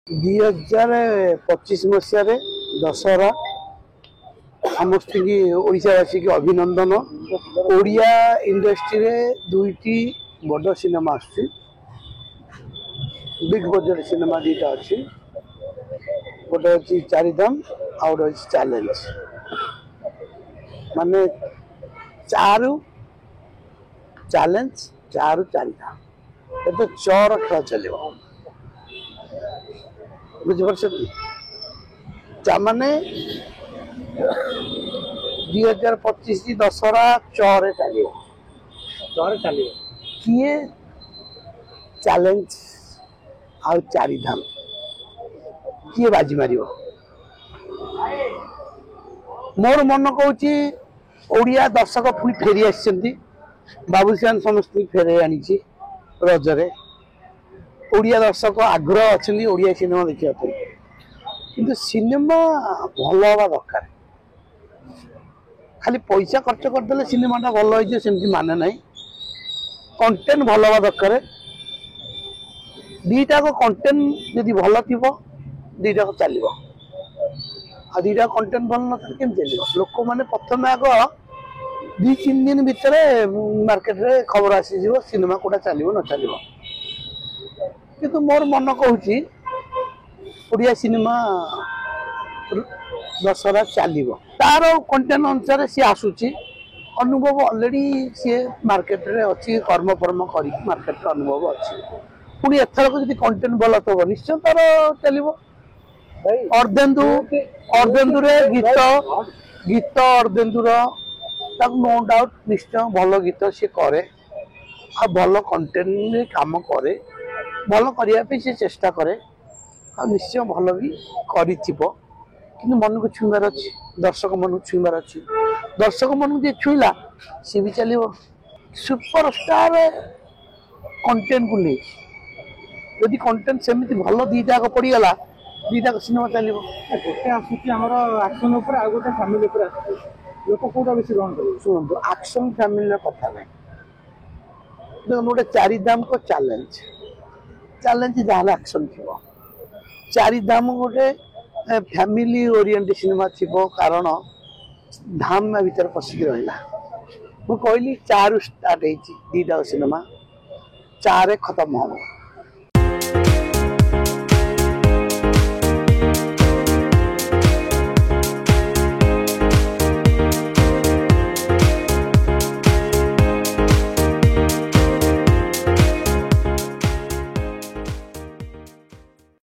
2025 मसीह दशहरा समस्त ओडावासी की अभिनंदन। ओडिया इंडस्ट्री रे दुईटी बड़ सिनेमा आसुची, बिग बजेट सिनेमा दीटा अच्छी, गोटे अच्छी चारिधाम आ गए चैलेंज। माने चारु चैलेंज चारु चारिधाम तो चौर खेल चलो बुझे माने 2025 दशहरा चौरे चलो किए चैलेंज आ चारिधाम किए बाजी मार मोर मन कहूँ ओडिया दर्शक पुणी फेरी आसी बाबुशान समस्त फेरे आनी रजरे ओडिया दर्शक आग्रह अच्छा ओडिया सिनेमा देखा कि सिनेमा भल हवा दरकार। खाली पैसा खर्च करदे सिनेमाटा भल होमती माने ना, कंटेंट भल हवा दरकार। दीटाक कंटेंट जदि भल थी दीटाक चलो आ दीटा कंटेंट भल न केम चलो। लोक मैंने प्रथम आग 2-3 दिन भितर मार्केट रे खबर आसी सिनेमा कोटा चलो न चलो, किंतु मोर मन कहूँ ओडिया सिनेमा दशहरा चलो तार कंटेंट अनुसार सी आसूची अनुभव ऑलरेडी सी मार्केट रे अच्छी कर्म कर्म कर मार्केट रे अनुभव अच्छी। पुणी एथर को कंटेंट भल थो निश्चय तार चलो। अर्धेन्दु रे गीत गीत अर्धेन्दुर नो डाउट निश्चय भल गीत सी करे आ भल कंटेंट काम करे भल करने से चेष्टा करे आ निश्चय भल भी कर मन को छुईबार अच्छी, दर्शक मन को छुईबार अच्छी। दर्शक मन को छुईला सी भी चलो। सुपरस्टार कंटेंट को नहीं यदि कंटेंट सेमती भल दीटा पड़गला दीटा सिनेमा चलो। गोटे आक्शन आ गोटे फैमिली लोक कौटा बेस ग्रहण कर शुणु आक्शन फैमिली कथा ना देखो गोटे चारिधाम को चैलेंज चैलेंज जहाँ आक्शन थी चारिधाम गोटे फैमिली ओरिएंट सिनेमा थी कारण धाम भीतर पशिक रहा। मुझे कहली चारु स्टार्ट हो दीटा सिनेमा चारे खत्म हम